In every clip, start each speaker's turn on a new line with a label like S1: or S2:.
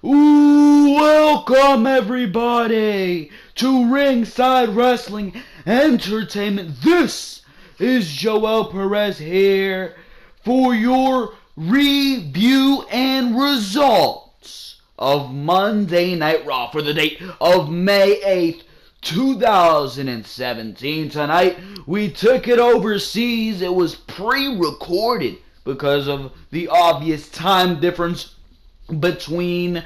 S1: Ooh, welcome everybody to Ringside Wrestling Entertainment. This is Joel Perez here for your review and results of Monday Night Raw for the date of May 8th, 2017. Tonight, we took it overseas. It was pre-recorded because of the obvious time difference between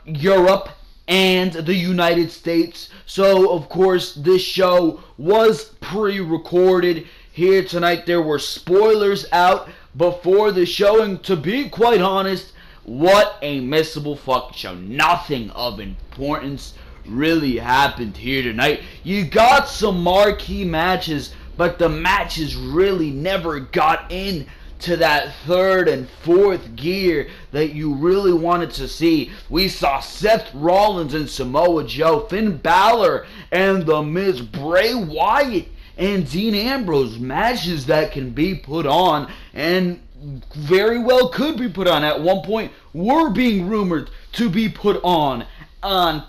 S1: Europe and the United States. So, of course, this show was pre-recorded. Here tonight, there were spoilers out before the show, and to be quite honest, what a missable fucking show. Nothing of importance really happened here tonight. You got some marquee matches, but the matches really never got in to that third and fourth gear that you really wanted to see. We saw Seth Rollins and Samoa Joe, Finn Balor and The Miz, Bray Wyatt and Dean Ambrose, matches that can be put on and very well could be put on. At one point were being rumored to be put on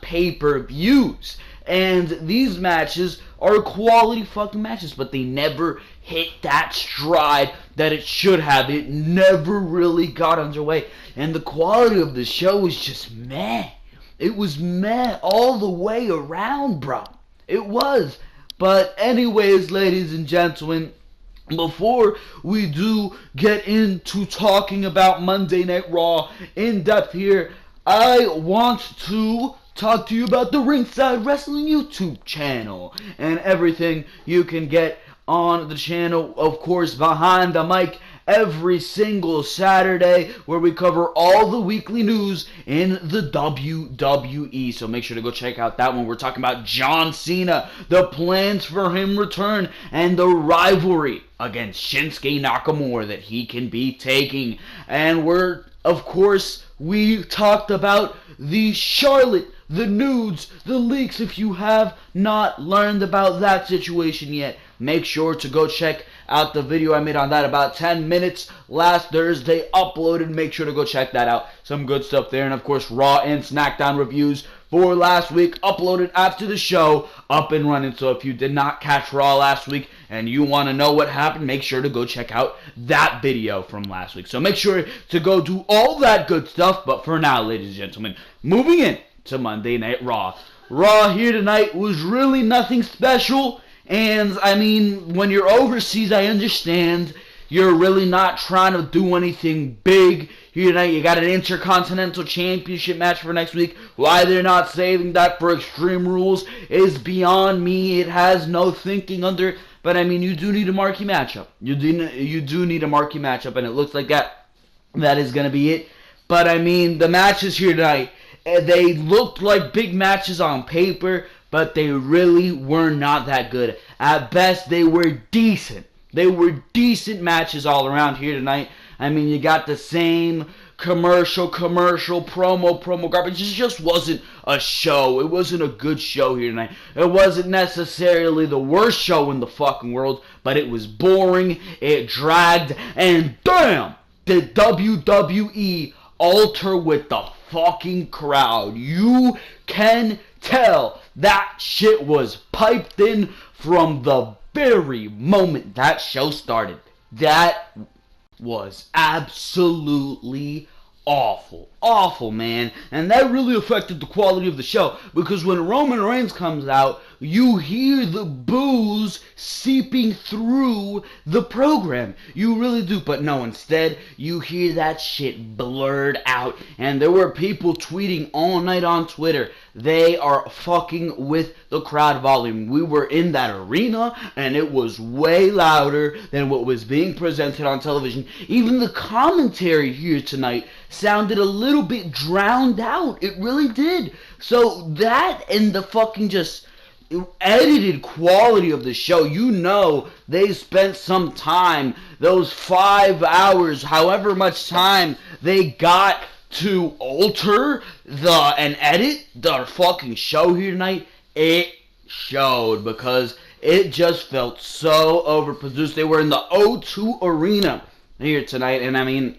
S1: pay-per-views. And these matches are quality fucking matches, but they never hit that stride that it should have. It never really got underway. And the quality of the show was just meh. It was meh all the way around, bro. It was. But anyways, ladies and gentlemen, before we do get into talking about Monday Night Raw in depth here, I want to talk to you about the Ringside Wrestling YouTube channel and everything you can get on the channel. Of course, Behind the Mic every single Saturday, where we cover all the weekly news in the WWE. So make sure to go check out that one. We're talking about John Cena, the plans for him return, and the rivalry against Shinsuke Nakamura that he can be taking. And we talked about the Charlotte, the nudes, the leaks. If you have not learned about that situation yet, make sure to go check out the video I made on that about 10 minutes last Thursday, uploaded. Make sure to go check that out. Some good stuff there. And of course, Raw and Smackdown reviews for last week, uploaded after the show, up and running. So if you did not catch Raw last week and you want to know what happened, make sure to go check out that video from last week. So make sure to go do all that good stuff. But for now, ladies and gentlemen, moving in to Monday Night Raw. Raw here tonight was really nothing special. And, I mean, when you're overseas, I understand you're really not trying to do anything big here tonight. You got an Intercontinental Championship match for next week. Why they're not saving that for Extreme Rules is beyond me. It has no thinking under. But, I mean, you do need a marquee matchup. You do need a marquee matchup, and it looks like that is going to be it. But, I mean, the matches here tonight, they looked like big matches on paper, but they really were not that good. At best, they were decent. They were decent matches all around here tonight. I mean, you got the same commercial, promo garbage. It just wasn't a show. It wasn't a good show here tonight. It wasn't necessarily the worst show in the fucking world, but it was boring, it dragged, and damn, did WWE alter with the fucking crowd. You can tell that shit was piped in from the very moment that show started. That was absolutely awful. Awful, man. And that really affected the quality of the show, because when Roman Reigns comes out, you hear the boos seeping through the program. You really do. But no, instead, you hear that shit blurred out. And there were people tweeting all night on Twitter. They are fucking with the crowd volume. We were in that arena, and it was way louder than what was being presented on television. Even the commentary here tonight sounded a little bit drowned out. It really did. So that and the fucking just edited quality of the show, you know they spent some time, those 5 hours, however much time they got to alter and edit the fucking show here tonight. It showed, because it just felt so overproduced. They were in the O2 Arena here tonight, and I mean,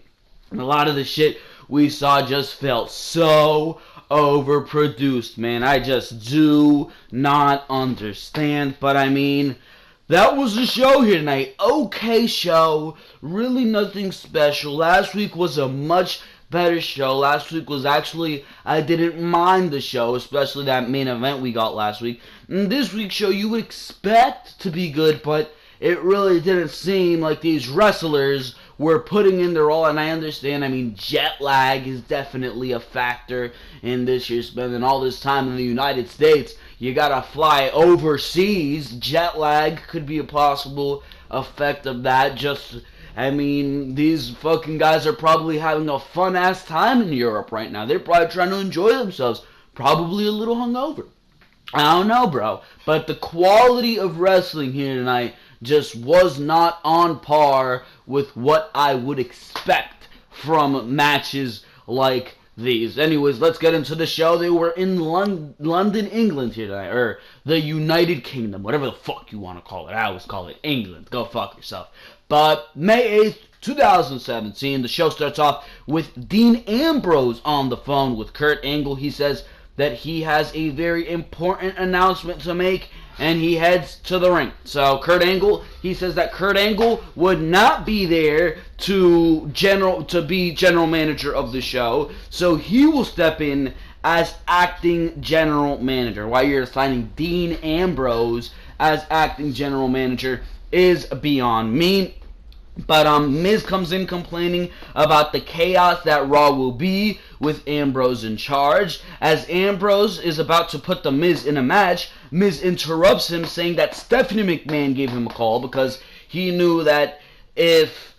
S1: a lot of the shit we saw just felt so overproduced, man. I just do not understand. But I mean, that was the show here tonight. Okay show. Really nothing special. Last week was a much better show. Last week was actually, I didn't mind the show, especially that main event we got last week. And this week's show you would expect to be good, but it really didn't seem like these wrestlers were putting in their all. And I understand, I mean, jet lag is definitely a factor in this year. Spending all this time in the United States, you gotta fly overseas. Jet lag could be a possible effect of that. I mean, these fucking guys are probably having a fun-ass time in Europe right now. They're probably trying to enjoy themselves. Probably a little hungover. I don't know, bro. But the quality of wrestling here tonight just was not on par with what I would expect from matches like these. Anyways, let's get into the show. They were in London, England here tonight, or the United Kingdom, whatever the fuck you want to call it. I always call it England. Go fuck yourself. But May 8th, 2017, the show starts off with Dean Ambrose on the phone with Kurt Angle. He says that he has a very important announcement to make, and he heads to the ring. So he says that Kurt Angle would not be there to be general manager of the show, so he will step in as acting general manager. Why you're assigning Dean Ambrose as acting general manager is beyond me. But Miz comes in complaining about the chaos that Raw will be with Ambrose in charge. As Ambrose is about to put the Miz in a match, Miz interrupts him, saying that Stephanie McMahon gave him a call because he knew that if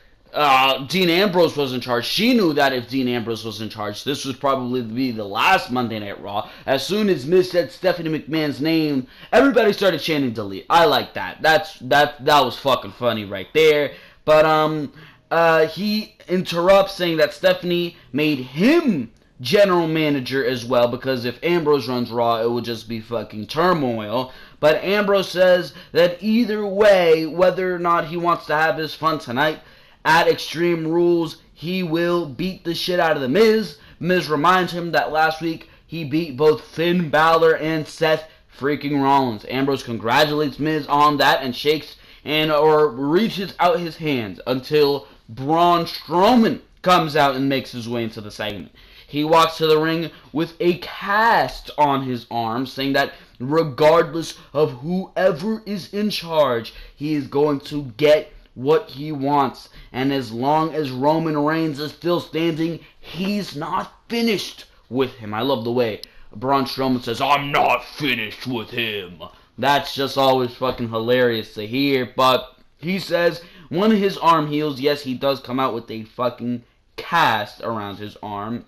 S1: Dean Ambrose was in charge, she knew that if Dean Ambrose was in charge, this would probably be the last Monday Night Raw. As soon as Miz said Stephanie McMahon's name, everybody started chanting delete. I like that. That was fucking funny right there. But he interrupts, saying that Stephanie made him general manager as well, because if Ambrose runs Raw, it will just be fucking turmoil. But Ambrose says that either way, whether or not he wants to have his fun tonight at Extreme Rules, he will beat the shit out of the Miz. Miz reminds him that last week he beat both Finn Balor and Seth freaking Rollins. Ambrose congratulates Miz on that and reaches out his hands until Braun Strowman comes out and makes his way into the segment. He walks to the ring with a cast on his arm, saying that regardless of whoever is in charge, he is going to get what he wants. And as long as Roman Reigns is still standing, he's not finished with him. I love the way Braun Strowman says, "I'm not finished with him." That's just always fucking hilarious to hear. But he says when his arm heals, yes, he does come out with a fucking cast around his arm.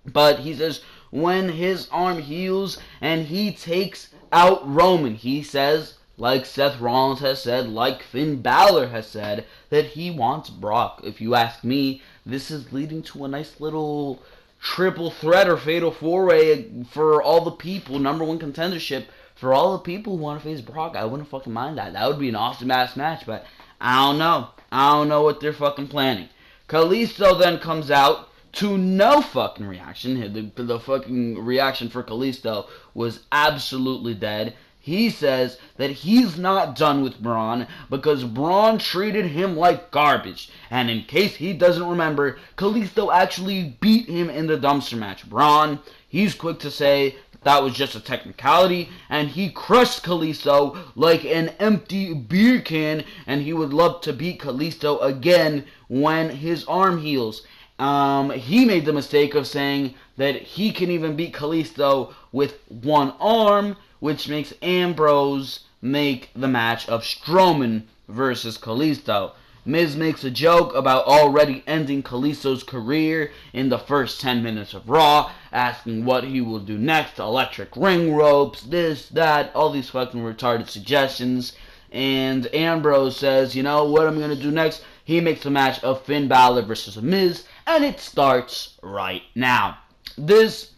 S1: But he says when his arm heals and he takes out Roman, he says, like Seth Rollins has said, like Finn Balor has said, that he wants Brock. If you ask me, this is leading to a nice little triple threat or fatal four-way for all the people, number one contendership. For all the people who want to face Brock, I wouldn't fucking mind that. That would be an awesome-ass match, but I don't know. I don't know what they're fucking planning. Kalisto then comes out to no fucking reaction. The fucking reaction for Kalisto was absolutely dead. He says that he's not done with Braun because Braun treated him like garbage. And in case he doesn't remember, Kalisto actually beat him in the dumpster match. Braun, he's quick to say that was just a technicality, and he crushed Kalisto like an empty beer can, and he would love to beat Kalisto again when his arm heals. He made the mistake of saying that he can even beat Kalisto with one arm, which makes Ambrose make the match of Strowman versus Kalisto. Miz makes a joke about already ending Kalisto's career in the first 10 minutes of Raw, asking what he will do next, electric ring ropes, this, that, all these fucking retarded suggestions. And Ambrose says, you know what I'm going to do next? He makes a match of Finn Balor versus Miz, and it starts right now. This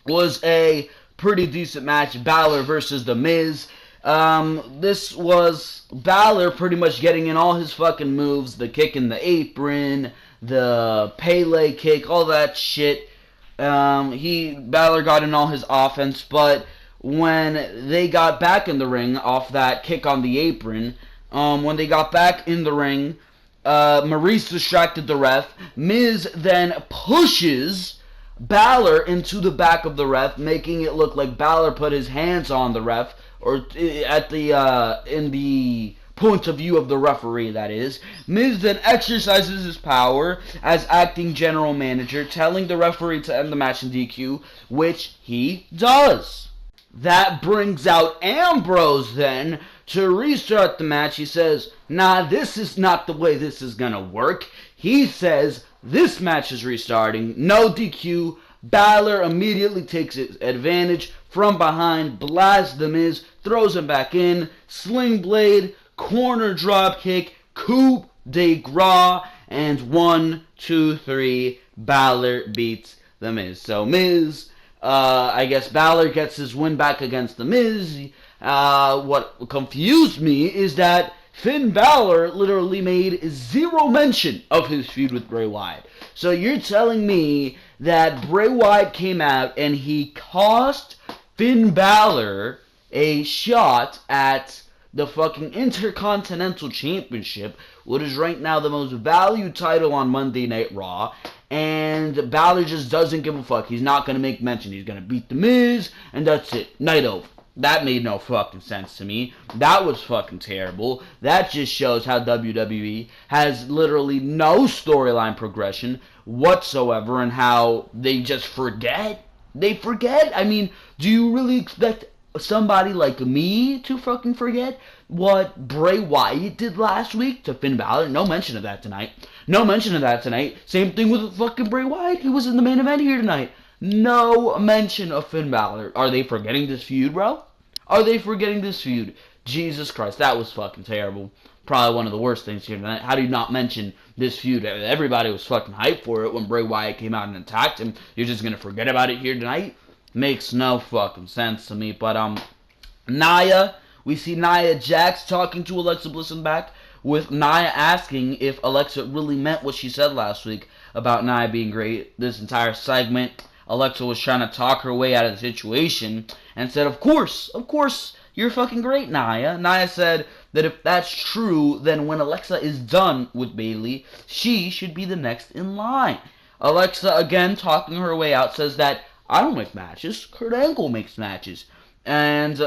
S1: was a pretty decent match, Balor versus The Miz. This was Balor pretty much getting in all his fucking moves, the kick in the apron, the Pele kick, all that shit. Balor got in all his offense, but when they got back in the ring off that kick on the apron, when they got back in the ring, Maurice distracted the ref. Miz then pushes Balor into the back of the ref, making it look like Balor put his hands on the ref, or at the in the point of view of the referee, that is. Miz then exercises his power as acting general manager, telling the referee to end the match in DQ, which he does. That brings out Ambrose then to restart the match. He says, nah, this is not the way this is gonna work. He says, this match is restarting, no DQ. Balor immediately takes advantage from behind, blasts the Miz, throws him back in, sling blade, corner drop kick, coup de grace, and 1, 2, 3, Balor beats the Miz. So Miz, I guess Balor gets his win back against the Miz. What confused me is that Finn Balor literally made zero mention of his feud with Bray Wyatt. So you're telling me that Bray Wyatt came out and he cost Finn Balor a shot at the fucking Intercontinental Championship, which is right now the most valued title on Monday Night Raw, and Balor just doesn't give a fuck. He's not going to make mention. He's going to beat The Miz, and that's it. Night over. That made no fucking sense to me. That was fucking terrible. That just shows how WWE has literally no storyline progression whatsoever, and how they just forget. They forget. I mean, do you really expect somebody like me to fucking forget what Bray Wyatt did last week to Finn Balor? No mention of that tonight. No mention of that tonight. Same thing with fucking Bray Wyatt. He was in the main event here tonight. No mention of Finn Balor. Are they forgetting this feud, bro? Are they forgetting this feud? Jesus Christ, that was fucking terrible. Probably one of the worst things here tonight. How do you not mention this feud? Everybody was fucking hyped for it when Bray Wyatt came out and attacked him. You're just gonna forget about it here tonight? Makes no fucking sense to me. But Nia, we see Nia Jax talking to Alexa Bliss in back, with Nia asking if Alexa really meant what she said last week about Nia being great. This entire segment, Alexa was trying to talk her way out of the situation and said, of course, you're fucking great, Nia. Nia said that if that's true, then when Alexa is done with Bayley, she should be the next in line. Alexa, again, talking her way out, says that I don't make matches. Kurt Angle makes matches. And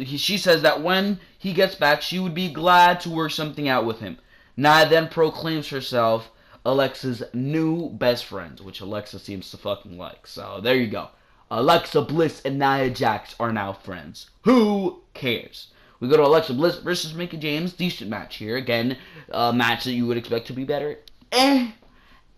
S1: she says that when he gets back, she would be glad to work something out with him. Nia then proclaims herself Alexa's new best friend, which Alexa seems to fucking like. So there you go. Alexa Bliss and Nia Jax are now friends. Who cares? We go to Alexa Bliss versus Mickie James. Decent match here. Again, a match that you would expect to be better.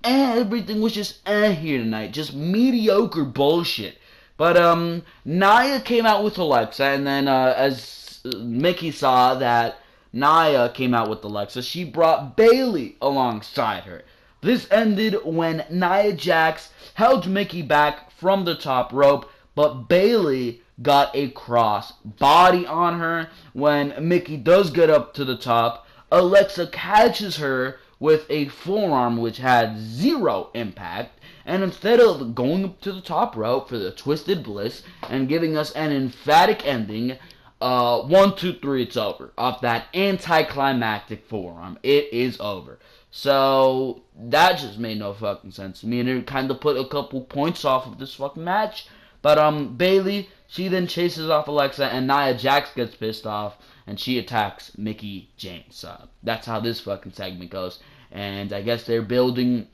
S1: Everything was just here tonight. Just mediocre bullshit. But Nia came out with Alexa, and then as Mickie saw that Nia came out with Alexa, she brought Bayley alongside her. This ended when Nia Jax held Mickie back from the top rope, but Bayley got a cross body on her. When Mickie does get up to the top, Alexa catches her with a forearm which had zero impact, and instead of going up to the top rope for the Twisted Bliss and giving us an emphatic ending, 1, 2, 3, it's over. Off that anticlimactic forearm, it is over. So that just made no fucking sense to me, and it kind of put a couple points off of this fucking match. But Bayley, she then chases off Alexa, and Nia Jax gets pissed off, and she attacks Mickie James. That's how this fucking segment goes. And I guess they're building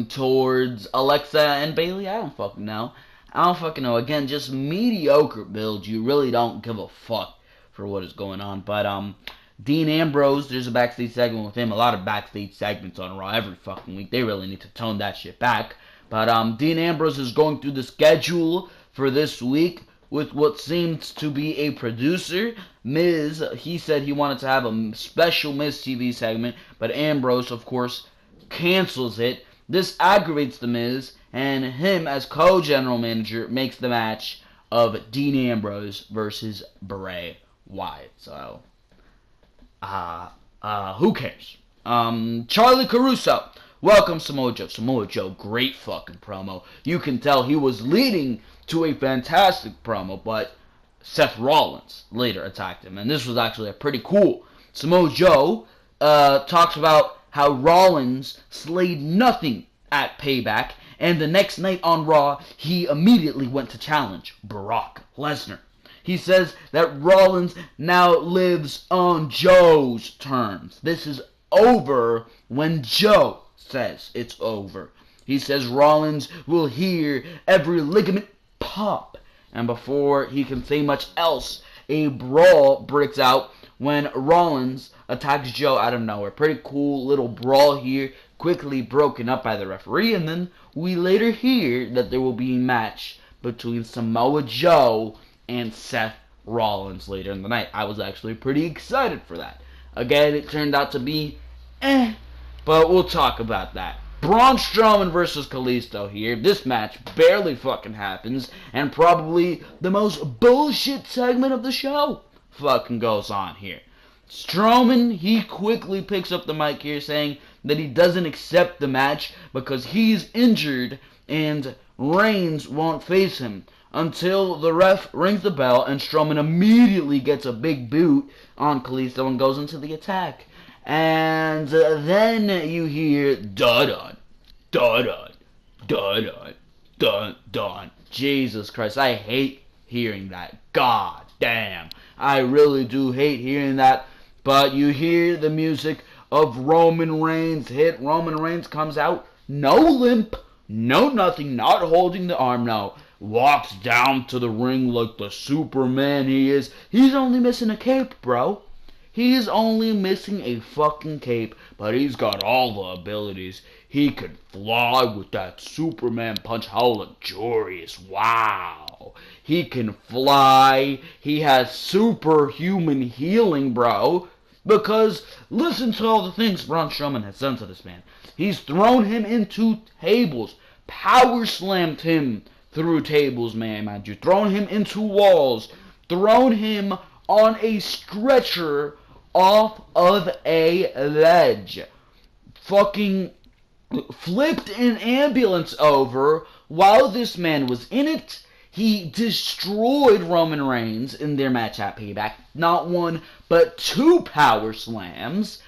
S1: towards Alexa and Bayley. I don't fucking know. Again, just mediocre build. You really don't give a fuck for what is going on. But Dean Ambrose, there's a backstage segment with him. A lot of backstage segments on Raw every fucking week. They really need to tone that shit back. But Dean Ambrose is going through the schedule for this week with what seems to be a producer. Miz, he said he wanted to have a special Miz TV segment, but Ambrose, of course, cancels it. This aggravates The Miz, and him as co-general manager makes the match of Dean Ambrose versus Bray Wyatt. So, who cares? Charlie Caruso. Welcome, Samoa Joe. Samoa Joe, great fucking promo. You can tell he was leading to a fantastic promo, but Seth Rollins later attacked him. And this was actually a pretty cool. Samoa Joe talks about how Rollins slayed nothing at Payback, and the next night on Raw, he immediately went to challenge Brock Lesnar. He says that Rollins now lives on Joe's terms. This is over when Joe says it's over. He says Rollins will hear every ligament pop. And before he can say much else, a brawl breaks out when Rollins attacks Joe out of nowhere. Pretty cool little brawl here, quickly broken up by the referee. And then we later hear that there will be a match between Samoa Joe and Seth Rollins later in the night. I was actually pretty excited for that. Again, it turned out to be but we'll talk about that. Braun Strowman versus Kalisto here. This match barely fucking happens, and probably the most bullshit segment of the show fucking goes on here. Strowman, he quickly picks up the mic here saying that he doesn't accept the match because he's injured and Reigns won't face him until the ref rings the bell and Strowman immediately gets a big boot on Kalisto and goes into the attack. And then you hear dun dun dun dun dun dun. Jesus Christ, I hate hearing that. God damn, I really do hate hearing that. But you hear the music of Roman Reigns hit. Roman Reigns comes out, no limp, no nothing, not holding the arm, no. Walks down to the ring like the Superman he is. He's only missing a cape, bro. He's only missing a fucking cape, but he's got all the abilities. He could fly with that Superman punch. How luxurious. Wow. He can fly. He has superhuman healing, bro. Because listen to all the things Braun Strowman has done to this man. He's thrown him into tables. Power slammed him through tables, man, mind you. Thrown him into walls. Thrown him on a stretcher off of a ledge. Fucking flipped an ambulance over while this man was in it. He destroyed Roman Reigns in their match at Payback. Not one, but two power slams.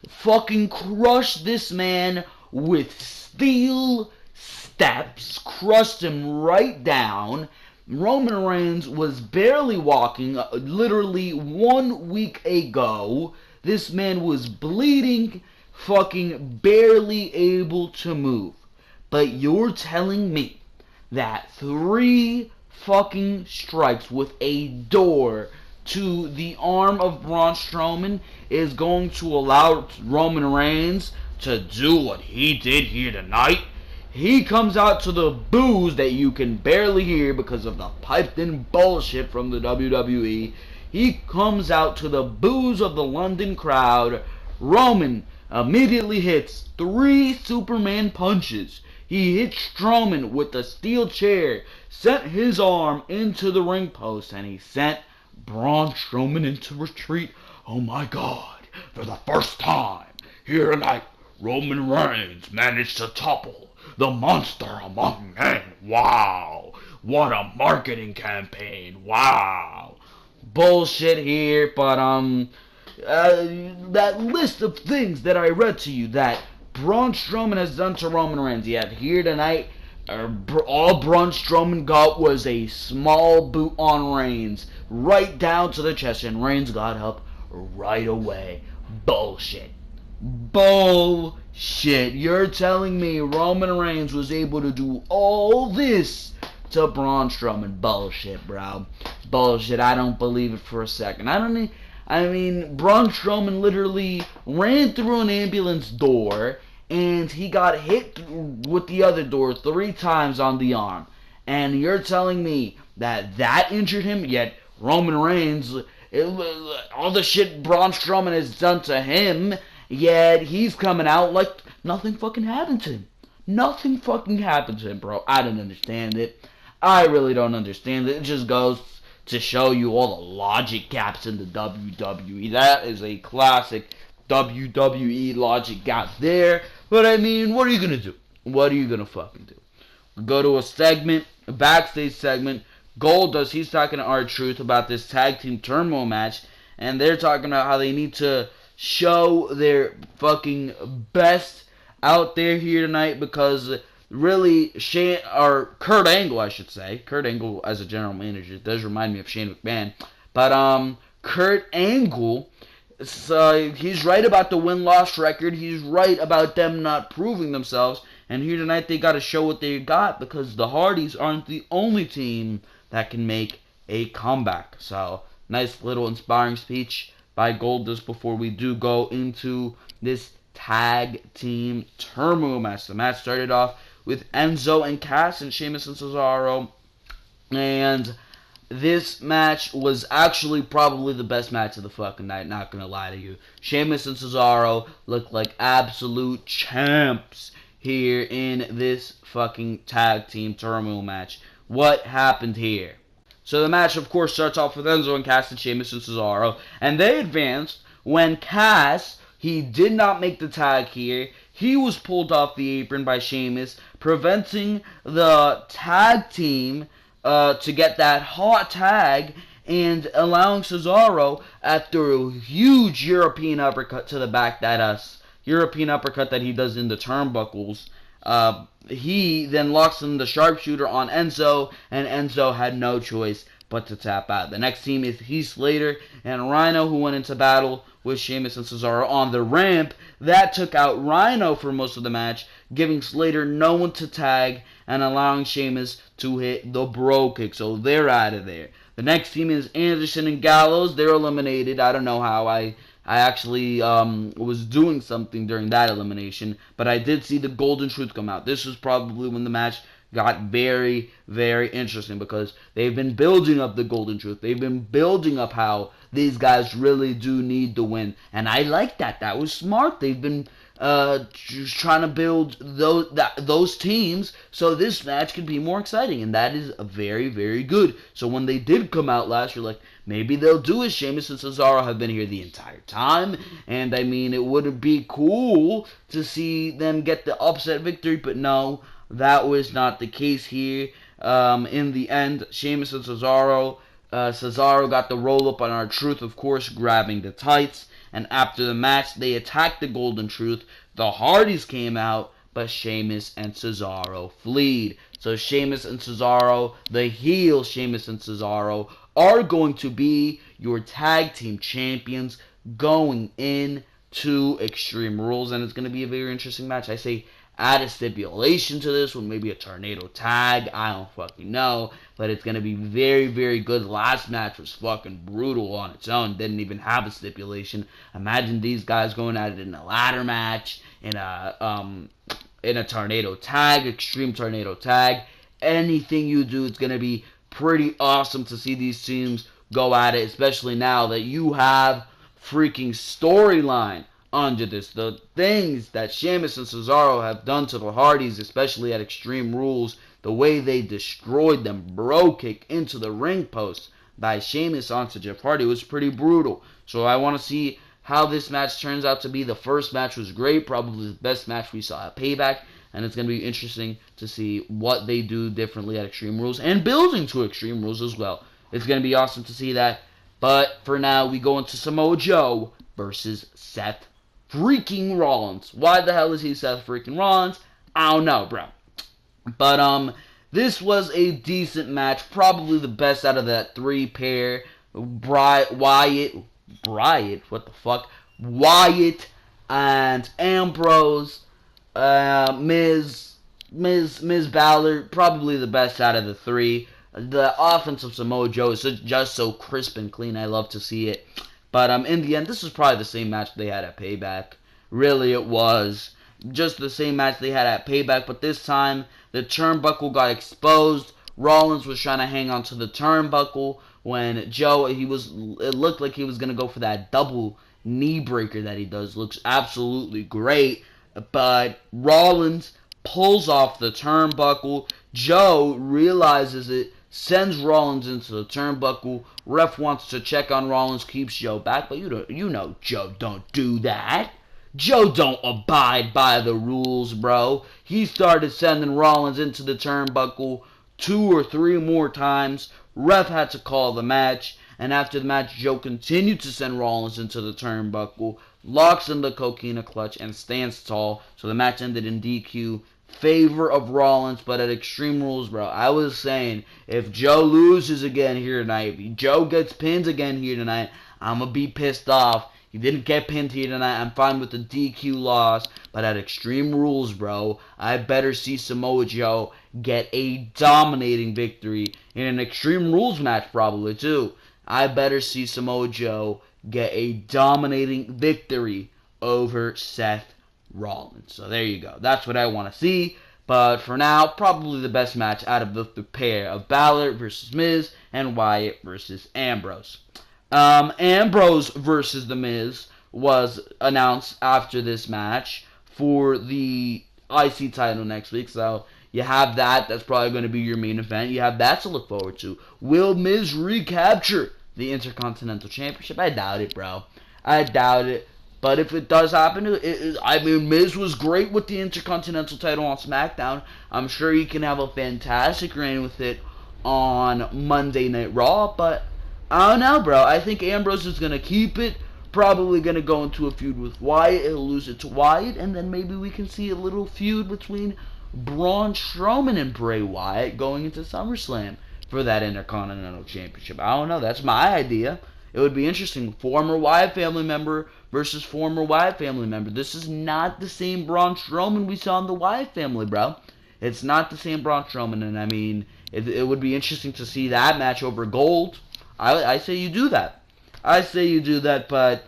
S1: Fucking crushed this man with steel steps. Crushed him right down. Roman Reigns was barely walking literally 1 week ago. This man was bleeding, fucking barely able to move. But you're telling me that 3 fucking strikes with a door to the arm of Braun Strowman is going to allow Roman Reigns to do what he did here tonight? He comes out to the boos that you can barely hear because of the piped-in bullshit from the WWE. He comes out to the boos of the London crowd. Roman immediately hits 3 Superman punches. He hit Strowman with a steel chair, sent his arm into the ring post, and he sent Braun Strowman into retreat. Oh my God, for the first time here tonight, Roman Reigns managed to topple the monster among men. Wow. What a marketing campaign. Wow. Bullshit here, but that list of things that I read to you that Braun Strowman has done to Roman Reigns, yet here tonight, all Braun Strowman got was a small boot on Reigns, right down to the chest, and Reigns got up right away. Bullshit. Bullshit. You're telling me Roman Reigns was able to do all this to Braun Strowman? Bullshit, bro. Bullshit. I don't believe it for a second. I mean, Braun Strowman literally ran through an ambulance door and he got hit with the other door 3 times on the arm. And you're telling me that injured him? Yet Roman Reigns, all the shit Braun Strowman has done to him, yet he's coming out like nothing fucking happened to him. Nothing fucking happened to him, bro. I don't understand it. I really don't understand it. It just goes to show you all the logic gaps in the WWE. That is a classic WWE logic gap there. But I mean, what are you gonna do? What are you gonna fucking do? Go to a segment, a backstage segment. Goldust, he's talking to R-Truth about this tag team turmoil match, and they're talking about how they need to show their fucking best out there here tonight because really Kurt Angle, I should say. Kurt Angle as a general manager does remind me of Shane McMahon. But Kurt Angle, so he's right about the win-loss record. He's right about them not proving themselves. And here tonight they got to show what they got because the Hardys aren't the only team that can make a comeback. So, nice little inspiring speech by Goldust before we do go into this tag team turmoil match. The match started off with Enzo and Cass and Sheamus and Cesaro. And this match was actually probably the best match of the fucking night, not gonna lie to you. Sheamus and Cesaro looked like absolute champs here in this fucking tag team turmoil match. What happened here? So the match, of course, starts off with Enzo and Cass and Sheamus and Cesaro, and they advanced when Cass, he did not make the tag here. He was pulled off the apron by Sheamus, preventing the tag team to get that hot tag and allowing Cesaro, after a huge European uppercut to the back, that European uppercut that he does in the turnbuckles, he then locks in the sharpshooter on Enzo, and Enzo had no choice but to tap out. The next team is Heath Slater and Rhino, who went into battle with Sheamus and Cesaro on the ramp. That took out Rhino for most of the match, giving Slater no one to tag and allowing Sheamus to hit the bro kick. So they're out of there. The next team is Anderson and Gallows. They're eliminated. I don't know how. I actually was doing something during that elimination, but I did see the Golden Truth come out. This was probably when the match got very, very interesting because they've been building up the Golden Truth. They've been building up how these guys really do need to win, and I like that. That was smart. They've been just trying to build those teams so this match can be more exciting, and that is very, very good. So when they did come out last, you're like, maybe they'll do it. Sheamus and Cesaro have been here the entire time, and I mean, it would be cool to see them get the upset victory, but no, that was not the case here. In the end, Sheamus and Cesaro got the roll-up on R-Truth, of course, grabbing the tights. And after the match, they attacked the Golden Truth. The Hardys came out, but Sheamus and Cesaro fled. So Sheamus and Cesaro, the heel Sheamus and Cesaro, are going to be your tag team champions going into Extreme Rules. And it's going to be a very interesting match. I say add a stipulation to this one, maybe a tornado tag, I don't fucking know, but it's going to be very, very good. Last match was fucking brutal on its own, didn't even have a stipulation. Imagine these guys going at it in a ladder match, in a tornado tag, extreme tornado tag. Anything you do, it's going to be pretty awesome to see these teams go at it, especially now that you have freaking storyline under this. The things that Sheamus and Cesaro have done to the Hardys, especially at Extreme Rules, the way they destroyed them, bro kick into the ring post by Sheamus onto Jeff Hardy was pretty brutal. So I want to see how this match turns out to be. The first match was great, probably the best match we saw at Payback, and it's going to be interesting to see what they do differently at Extreme Rules and building to Extreme Rules as well. It's going to be awesome to see that. But for now, we go into Samoa Joe versus Seth freaking Rollins. Why the hell is he Seth freaking Rollins? I don't know, bro. But this was a decent match, probably the best out of that three pair. Wyatt, what the fuck? Wyatt and Ambrose, Miz Balor, probably the best out of the three. The offense of Samoa Joe is just so crisp and clean. I love to see it. But in the end, this was probably the same match they had at Payback. Really, it was just the same match they had at Payback. But this time, the turnbuckle got exposed. Rollins was trying to hang on to the turnbuckle when Joe, it looked like he was going to go for that double knee breaker that he does. Looks absolutely great. But Rollins pulls off the turnbuckle, Joe realizes it, sends Rollins into the turnbuckle. Ref wants to check on Rollins, keeps Joe back, but you know Joe don't do that. Joe don't abide by the rules, bro. He started sending Rollins into the turnbuckle 2 or 3 more times. Ref had to call the match, and after the match, Joe continued to send Rollins into the turnbuckle, locks in the coquina clutch, and stands tall. So the match ended in DQ, favor of Rollins, but at Extreme Rules, bro, I was saying, if Joe loses again here tonight, if Joe gets pinned again here tonight, I'm going to be pissed off. He didn't get pinned here tonight. I'm fine with the DQ loss. But at Extreme Rules, bro, I better see Samoa Joe get a dominating victory in an Extreme Rules match probably, too. I better see Samoa Joe get a dominating victory over Seth Rollins. So there you go. That's what I want to see. But for now, probably the best match out of the pair of Balor versus Miz and Wyatt versus Ambrose. Ambrose versus The Miz was announced after this match for the IC title next week. So you have that. That's probably going to be your main event. You have that to look forward to. Will Miz recapture the Intercontinental Championship? I doubt it, bro. I doubt it. But if it does happen, Miz was great with the Intercontinental title on Smackdown. I'm sure he can have a fantastic reign with it on Monday Night Raw, but I don't know, bro. I think Ambrose is going to keep it. Probably going to go into a feud with Wyatt. He'll lose it to Wyatt. And then maybe we can see a little feud between Braun Strowman and Bray Wyatt going into SummerSlam for that Intercontinental Championship. I don't know. That's my idea. It would be interesting. Former Wyatt family member versus former Wyatt family member. This is not the same Braun Strowman we saw in the Wyatt family, bro. It's not the same Braun Strowman. And I mean, it would be interesting to see that match over gold. I say you do that. I say you do that, but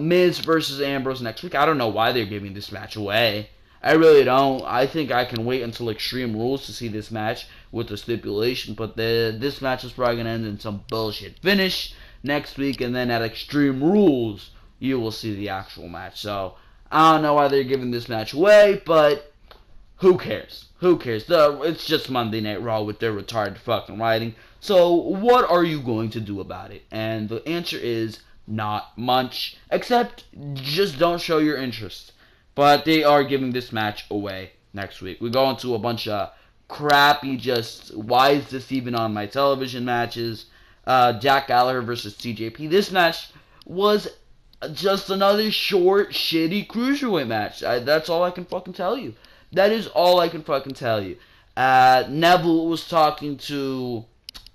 S1: Miz versus Ambrose next week, I don't know why they're giving this match away. I really don't. I think I can wait until Extreme Rules to see this match with the stipulation, but this match is probably going to end in some bullshit finish next week, and then at Extreme Rules, you will see the actual match. So, I don't know why they're giving this match away, but who cares? Who cares? It's just Monday Night Raw with their retarded fucking writing. So, what are you going to do about it? And the answer is not much, except just don't show your interest. But they are giving this match away next week. We go into a bunch of crappy, just, why is this even on my television matches? Jack Gallagher versus TJP. This match was just another short, shitty cruiserweight match. That's all I can fucking tell you. That is all I can fucking tell you. Neville was talking to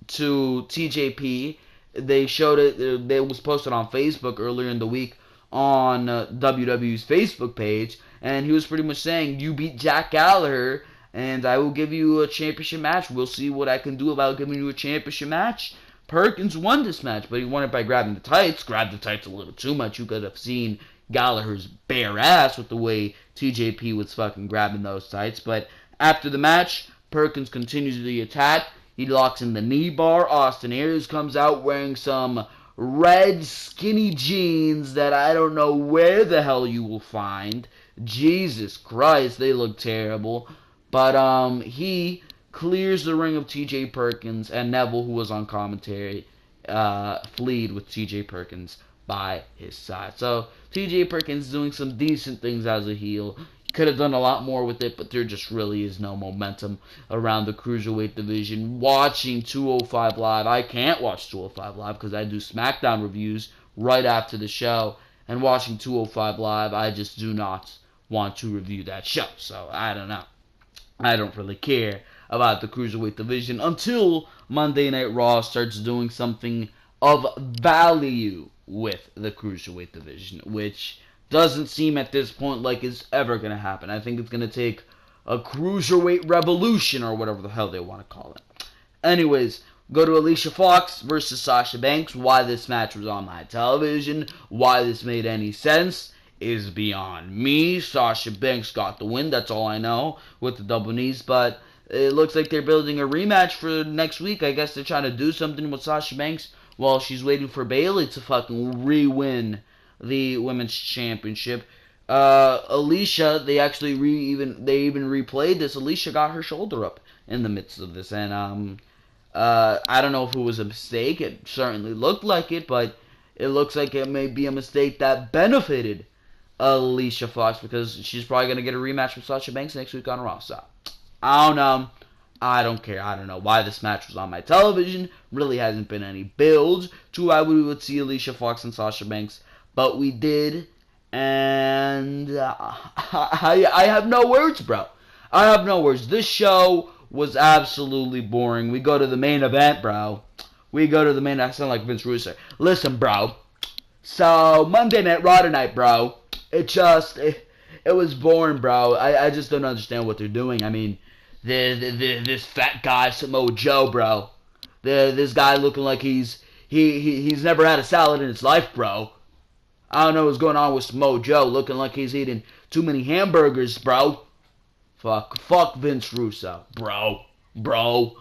S1: TJP. They showed it. It was posted on Facebook earlier in the week on WWE's Facebook page, and he was pretty much saying, "You beat Jack Gallagher, and I will give you a championship match. We'll see what I can do about giving you a championship match." Perkins won this match, but he won it by grabbing the tights. Grabbed the tights a little too much. You could have seen Gallagher's bare ass with the way TJP was fucking grabbing those tights. But after the match, Perkins continues the attack. He locks in the knee bar. Austin Aries comes out wearing some red skinny jeans that I don't know where the hell you will find. Jesus Christ, they look terrible. But he clears the ring of TJ Perkins, and Neville, who was on commentary, fleed with TJ Perkins by his side. So TJ Perkins doing some decent things as a heel. Could have done a lot more with it, but there just really is no momentum around the Cruiserweight division. Watching 205 Live, I can't watch 205 Live because I do Smackdown reviews right after the show. And watching 205 Live, I just do not want to review that show. So, I don't know. I don't really care about the Cruiserweight division until Monday Night Raw starts doing something of value with the Cruiserweight division, which doesn't seem at this point like it's ever going to happen. I think it's going to take a Cruiserweight revolution or whatever the hell they want to call it. Anyways, go to Alicia Fox versus Sasha Banks. Why this match was on my television, why this made any sense, is beyond me. Sasha Banks got the win, that's all I know, with the double knees, but it looks like they're building a rematch for next week. I guess they're trying to do something with Sasha Banks while she's waiting for Bayley to fucking re-win the women's championship. Alicia, they even replayed this. Alicia got her shoulder up in the midst of this. And I don't know if it was a mistake. It certainly looked like it, but it looks like it may be a mistake that benefited Alicia Fox, because she's probably going to get a rematch with Sasha Banks next week on Raw. So, I don't know. I don't care. I don't know why this match was on my television. Really hasn't been any build to why we would see Alicia Fox and Sasha Banks, but we did, and I have no words, bro. I have no words. This show was absolutely boring. We go to the main event, bro. We go to the main. I sound like Vince Russo. Listen, bro. So Monday Night Raw tonight, bro. It was boring, bro. I just don't understand what they're doing. I mean, this fat guy Samoa Joe, bro. This guy looking like he's never had a salad in his life, bro. I don't know what's going on with Samoa Joe, looking like he's eating too many hamburgers, bro. Fuck Vince Russo, bro.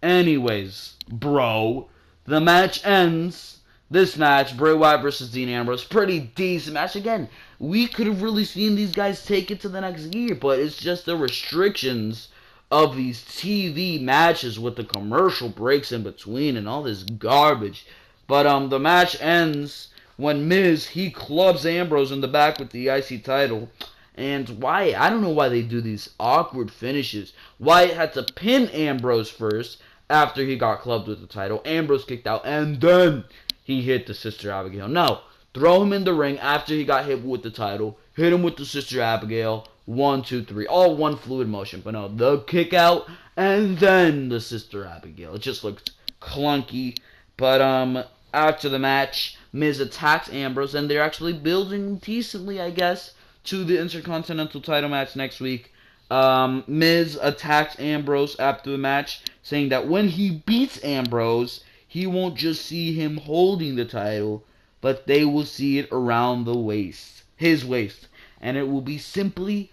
S1: Anyways, bro, the match ends. This match, Bray Wyatt versus Dean Ambrose, pretty decent match. Again, we could have really seen these guys take it to the next gear, but it's just the restrictions of these TV matches with the commercial breaks in between and all this garbage. But the match ends when Miz, he clubs Ambrose in the back with the IC title. And Wyatt, I don't know why they do these awkward finishes. Wyatt had to pin Ambrose first after he got clubbed with the title. Ambrose kicked out, and then he hit the Sister Abigail. No, throw him in the ring after he got hit with the title. Hit him with the Sister Abigail. 1, 2, 3. All one fluid motion. But no, the kick out and then the Sister Abigail. It just looked clunky. But after the match, Miz attacks Ambrose, and they're actually building decently, I guess, to the Intercontinental title match next week. Miz attacks Ambrose after the match, saying that when he beats Ambrose, he won't just see him holding the title, but they will see it around the waist, his waist, and it will be simply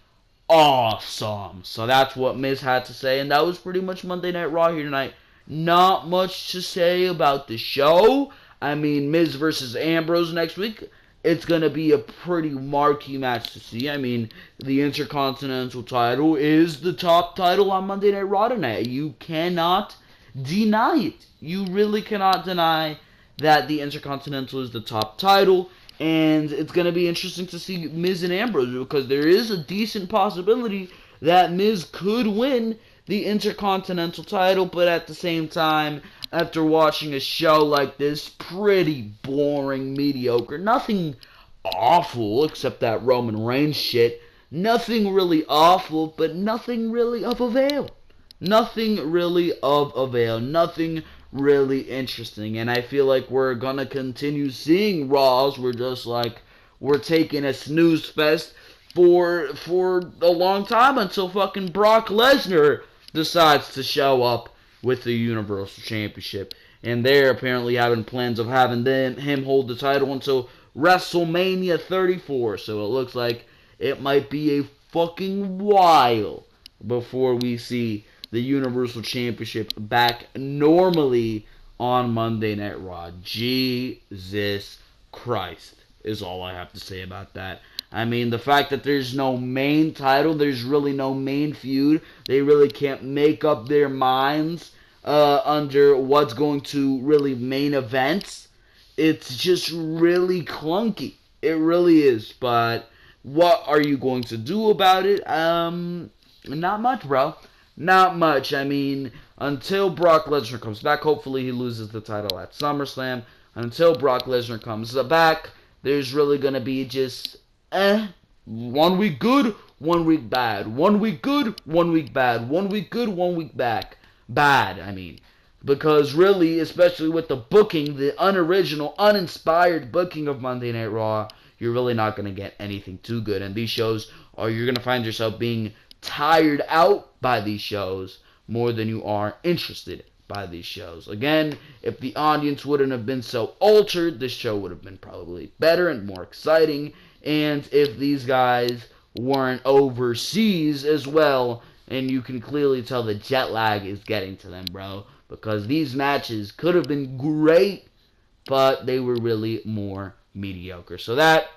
S1: awesome. So that's what Miz had to say, and that was pretty much Monday Night Raw here tonight. Not much to say about the show. I mean, Miz versus Ambrose next week. It's going to be a pretty marquee match to see. I mean, the Intercontinental title is the top title on Monday Night Raw tonight. You cannot deny it. You really cannot deny that the Intercontinental is the top title. And it's going to be interesting to see Miz and Ambrose, because there is a decent possibility that Miz could win the Intercontinental title. But at the same time, after watching a show like this, pretty boring, mediocre, nothing awful except that Roman Reigns shit, nothing really awful, but nothing really of avail. Nothing really of avail. Nothing really interesting. And I feel like we're gonna continue seeing Raws. We're taking a snooze fest for a long time until fucking Brock Lesnar decides to show up with the Universal Championship. And they're apparently having plans of having him hold the title until WrestleMania 34. So it looks like it might be a fucking while before we see the Universal Championship back normally on Monday Night Raw. Jesus Christ is all I have to say about that. I mean, the fact that there's no main title, there's really no main feud, they really can't make up their minds under what's going to really main events. It's just really clunky. It really is. But what are you going to do about it? Not much, bro. Not much. I mean, until Brock Lesnar comes back, hopefully he loses the title at SummerSlam. Until Brock Lesnar comes back, there's really going to be just 1 week good, 1 week bad. 1 week good, 1 week bad. 1 week good, 1 week back. Bad, I mean. Because really, especially with the booking, the unoriginal, uninspired booking of Monday Night Raw, you're really not going to get anything too good. And these shows, you're going to find yourself being tired out by these shows more than you are interested by these shows. Again, if the audience wouldn't have been so altered, this show would have been probably better and more exciting. And if these guys weren't overseas as well, and you can clearly tell the jet lag is getting to them, bro. Because these matches could have been great, but they were really more mediocre. So that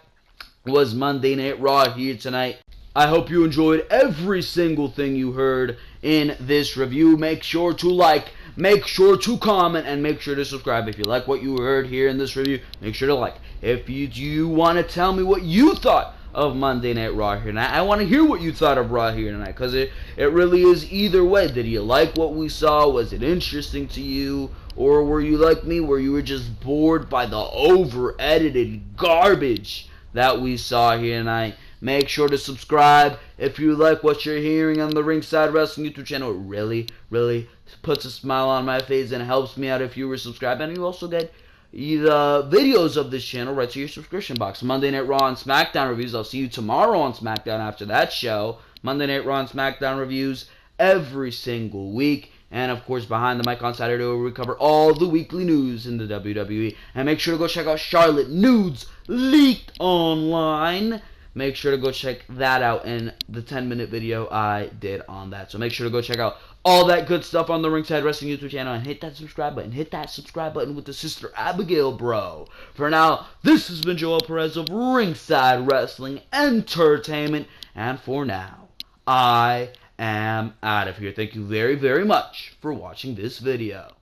S1: was Monday Night Raw here tonight. I hope you enjoyed every single thing you heard in this review. Make sure to like, make sure to comment, and make sure to subscribe. If you like what you heard here in this review, make sure to like. If you want to tell me what you thought of Monday Night Raw here tonight, I want to hear what you thought of Raw here tonight, because it really is either way. Did you like what we saw? Was it interesting to you? Or were you like me, where you were just bored by the over-edited garbage that we saw here tonight? Make sure to subscribe if you like what you're hearing on the Ringside Wrestling YouTube channel. It really, really puts a smile on my face and helps me out if you were subscribed. And you also get the videos of this channel right to your subscription box. Monday Night Raw and Smackdown reviews. I'll see you tomorrow on Smackdown after that show. Monday Night Raw and Smackdown reviews every single week. And, of course, Behind the Mic on Saturday, where we cover all the weekly news in the WWE. And make sure to go check out Charlotte Nudes Leaked Online. Make sure to go check that out in the 10-minute video I did on that. So make sure to go check out all that good stuff on the Ringside Wrestling YouTube channel. And hit that subscribe button. Hit that subscribe button with the Sister Abigail, bro. For now, this has been Joel Perez of Ringside Wrestling Entertainment. And for now, I am out of here. Thank you very, very much for watching this video.